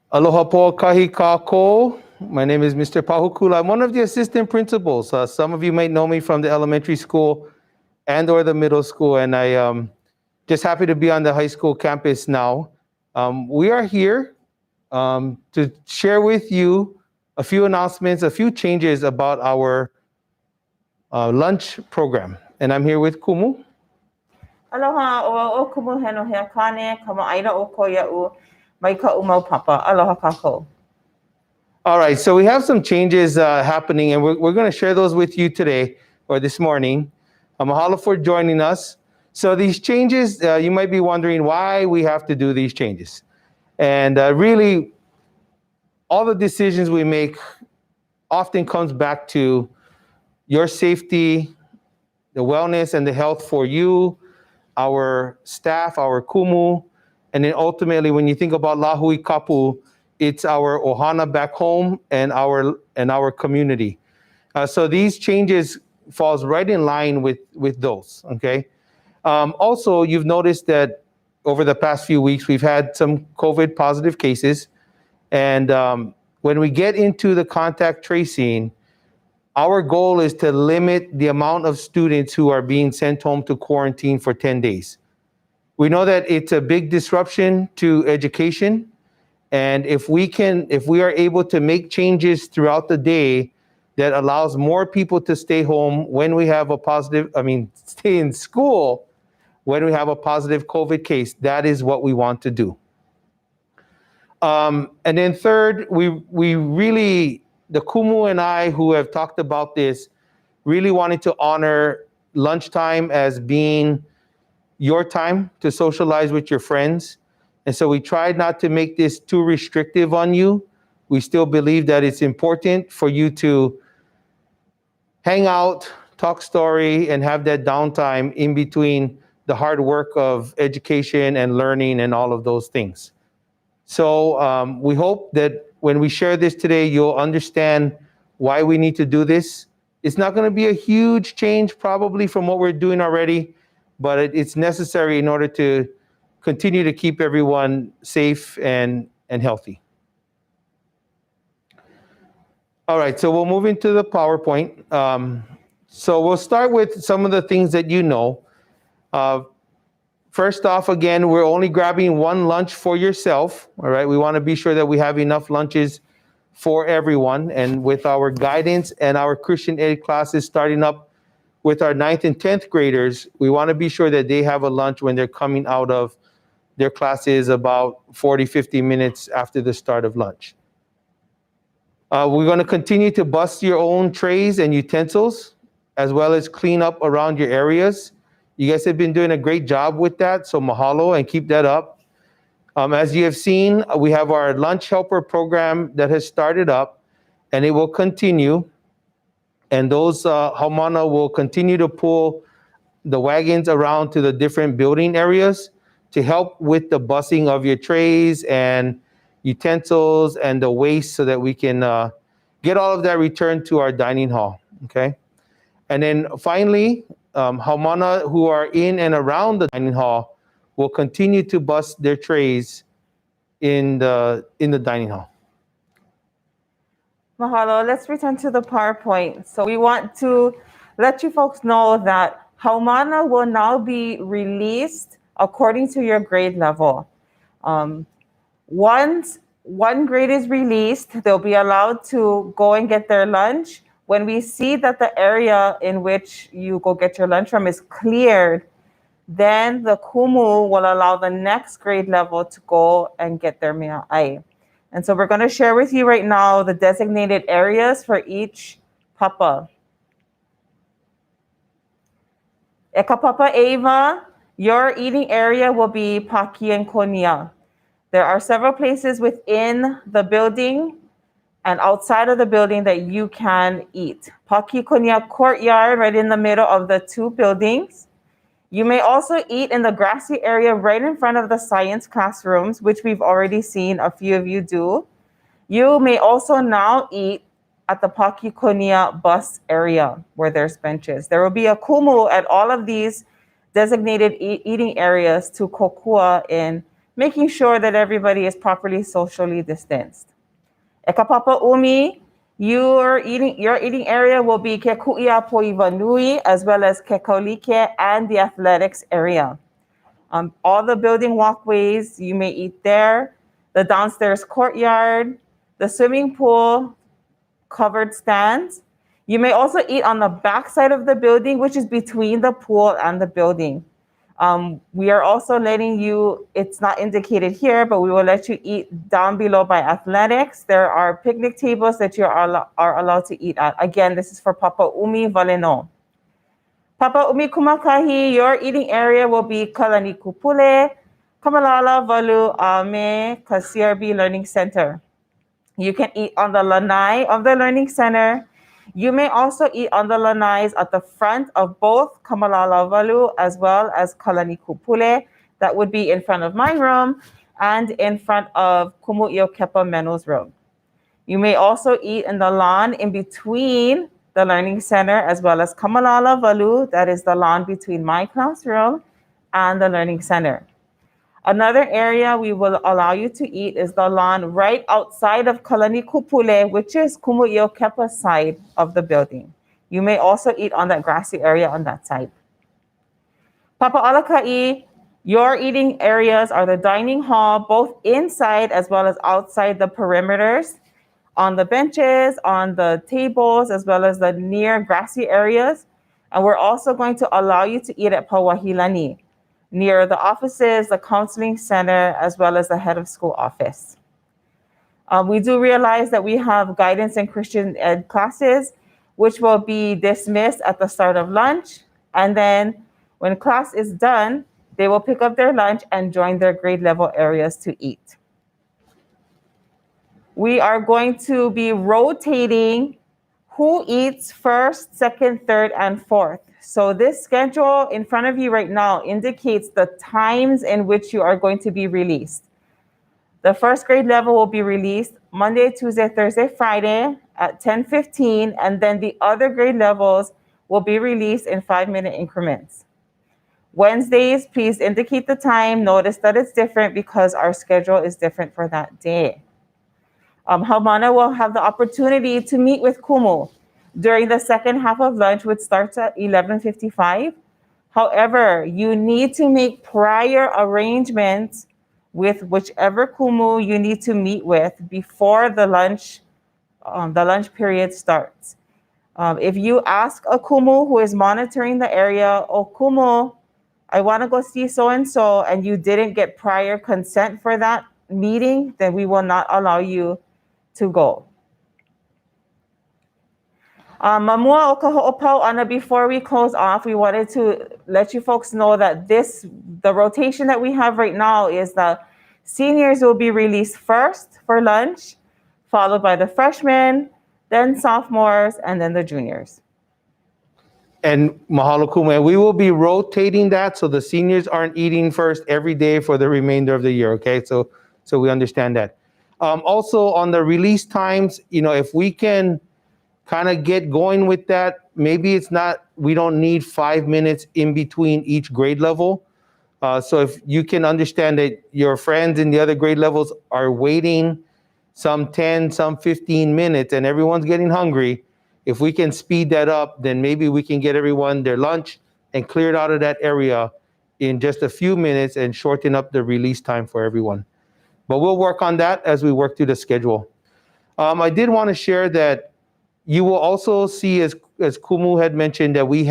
Aloha po kahi kako. My name is Mr. Pahukula. I'm one of the assistant principals. Some of you might know me from the elementary school and or the middle school, and I just happy to be on the high school campus now. We are here to share with you a few announcements, a few changes about our lunch program. And I'm here with Kumu. Aloha, o kumu heno hea kane, kama aina o ko ia'u, mai ka umau papa. Aloha kako. All right, so we have some changes happening, and we're going to share those with you today or this morning. Mahalo for joining us. So these changes, you might be wondering why we have to do these changes. And really, all the decisions we make often comes back to your safety, the wellness and the health for you, our staff, our kumu, and then ultimately, when you think about Lahui Kapu, it's our ohana back home and our community. So these changes falls right in line with those. Okay. Also, you've noticed that over the past few weeks we've had some COVID positive cases, and when we get into the contact tracing, our goal is to limit the amount of students who are being sent home to quarantine for 10 days. We know that it's a big disruption to education. And if we are able to make changes throughout the day that allows more people to stay home when we have stay in school when we have a positive COVID case, that is what we want to do. And then third, we really, the Kumu and I who have talked about this, really wanted to honor lunchtime as being your time to socialize with your friends. And so we tried not to make this too restrictive on you. We still believe that it's important for you to hang out, talk story, and have that downtime in between the hard work of education and learning and all of those things. So we hope that when we share this today, you'll understand why we need to do this. It's not going to be a huge change probably from what we're doing already, but it's necessary in order to continue to keep everyone safe and healthy. All right, so we'll move into the PowerPoint. So we'll start with some of the things that you know. First off, again, we're only grabbing one lunch for yourself, all right? We want to be sure that we have enough lunches for everyone. And with our guidance and our Christian Ed classes starting up with our 9th and 10th graders, we want to be sure that they have a lunch when they're coming out of their classes about 40, 50 minutes after the start of lunch. We're going to continue to bust your own trays and utensils, as well as clean up around your areas. You guys have been doing a great job with that, so mahalo and keep that up. As you have seen, we have our lunch helper program that has started up, and it will continue. And those haumana will continue to pull the wagons around to the different building areas to help with the busing of your trays and utensils and the waste so that we can get all of that returned to our dining hall, okay? And then finally, haumana who are in and around the dining hall will continue to bust their trays in the dining hall. Mahalo. Let's return to the PowerPoint. So we want to let you folks know that haumana will now be released according to your grade level. Once one grade is released, they'll be allowed to go and get their lunch. When we see that the area in which you go get your lunch from is cleared, then the kumu will allow the next grade level to go and get their mea'ai. And so we're going to share with you right now the designated areas for each papa. Eka papa Ava, your eating area will be Paki and Konia. There are several places within the building and outside of the building that you can eat. Paki Konia courtyard right in the middle of the two buildings. You may also eat in the grassy area right in front of the science classrooms, which we've already seen a few of you do. You may also now eat at the Paki Konia bus area where there's benches. There will be a kumu at all of these designated eating areas to kokua in making sure that everybody is properly socially distanced. Ekapapa Umi, your eating area will be Ke Ku'ia Poiva Nui, as well as Ke Kaulike and the athletics area. All the building walkways, you may eat there. The downstairs courtyard, the swimming pool, covered stands. You may also eat on the back side of the building, which is between the pool and the building. We are also letting you, it's not indicated here, but we will let you eat down below by athletics. There are picnic tables that you are allowed to eat at. Again, this is for Papa Umi Valeno. Papa Umi Kumakahi, your eating area will be Kalani Kupule, Kamalala Valu Ame CRB Learning Center. You can eat on the lanai of the Learning Center. You may also eat on the lanais at the front of both Kamalala Valu as well as Kalani Kupule. That would be in front of my room and in front of Kumu'io Kepa Menu's room. You may also eat in the lawn in between the Learning Center as well as Kamalala Valu. That is the lawn between my classroom and the Learning Center. Another area we will allow you to eat is the lawn right outside of Kalani Kupule, which is Kumu'io Kepa's side of the building. You may also eat on that grassy area on that side. Papa Alakai, your eating areas are the dining hall, both inside as well as outside the perimeters, on the benches, on the tables, as well as the near grassy areas. And we're also going to allow you to eat at Pawahilani, near the offices, the counseling center, as well as the head of school office. We do realize that we have guidance and Christian ed classes, which will be dismissed at the start of lunch. And then when class is done, they will pick up their lunch and join their grade level areas to eat. We are going to be rotating who eats first, second, third, and fourth. So this schedule in front of you right now indicates the times in which you are going to be released. The first grade level will be released Monday, Tuesday, Thursday, Friday at 10:15, and then the other grade levels will be released in 5-minute increments. Wednesdays, please indicate the time. Notice that it's different because our schedule is different for that day. Haumana will have the opportunity to meet with Kumu during the second half of lunch, which starts at 11:55. However, you need to make prior arrangements with whichever Kumu you need to meet with before the lunch period starts. If you ask a Kumu who is monitoring the area, "Oh, Kumu, I want to go see so-and-so," and you didn't get prior consent for that meeting, then we will not allow you to go. Mamua o ka ho'opau ana, before we close off, we wanted to let you folks know that the rotation that we have right now is the seniors will be released first for lunch, followed by the freshmen, then sophomores, and then the juniors. And mahalo kume, we will be rotating that so the seniors aren't eating first every day for the remainder of the year, okay? So we understand that. Also on the release times, if we can kind of get going with that, maybe we don't need 5 minutes in between each grade level. So if you can understand that your friends in the other grade levels are waiting some 10, some 15 minutes and everyone's getting hungry, if we can speed that up, then maybe we can get everyone their lunch and clear it out of that area in just a few minutes and shorten up the release time for everyone. But we'll work on that as we work through the schedule. I did want to share that you will also see, as Kumu had mentioned, that we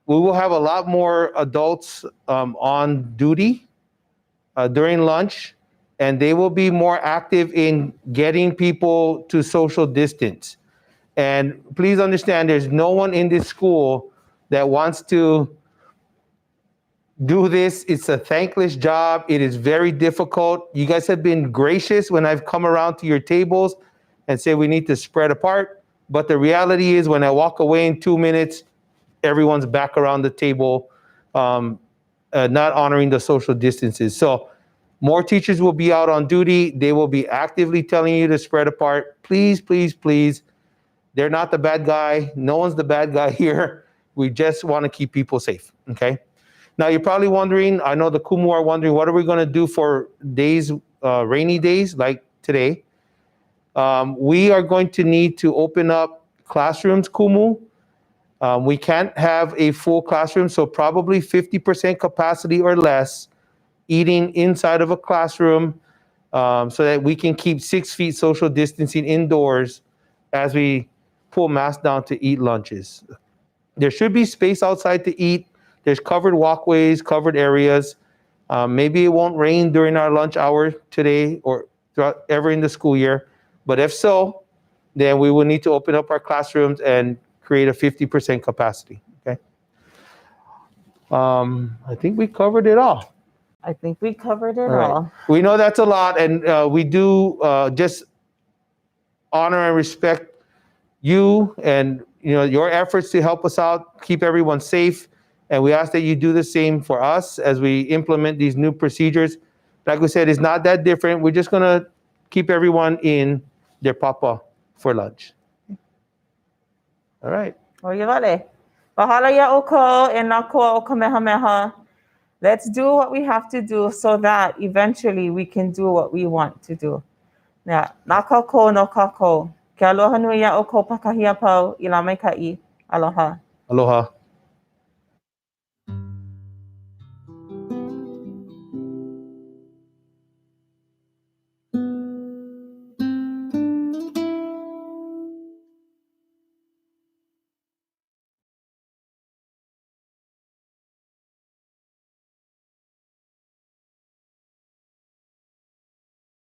will have a lot more adults on duty during lunch, and they will be more active in getting people to social distance. And please understand, there's no one in this school that wants to do this. It's a thankless job. It is very difficult. You guys have been gracious when I've come around to your tables and say we need to spread apart. But the reality is, when I walk away in 2 minutes, everyone's back around the table, not honoring the social distances. So more teachers will be out on duty. They will be actively telling you to spread apart. Please, please, please. They're not the bad guy. No one's the bad guy here. We just want to keep people safe, okay? Now, you're probably wondering, I know the Kumu are wondering, what are we going to do for days, rainy days like today? We are going to need to open up classrooms, Kumu. We can't have a full classroom, so probably 50% capacity or less, eating inside of a classroom, so that we can keep 6 feet social distancing indoors as we pull masks down to eat lunches. There should be space outside to eat. There's covered walkways, covered areas. Maybe it won't rain during our lunch hour today or throughout ever in the school year. But if so, then we will need to open up our classrooms and create a 50% capacity, okay? I think we covered it all. I think we covered it All right. all. We know that's a lot, and we do just honor and respect you and your efforts to help us out, keep everyone safe. And we ask that you do the same for us as we implement these new procedures. Like we said, it's not that different. We're just going to keep everyone in their papa for lunch. All right. Oye, vale. Bahala ya oko e nā koa o Kamehameha. Let's do what we have to do so that eventually we can do what we want to do. Nā kākou no kākou. Ke aloha nui ya oko pakahia pau I la maika'i. Aloha. Aloha.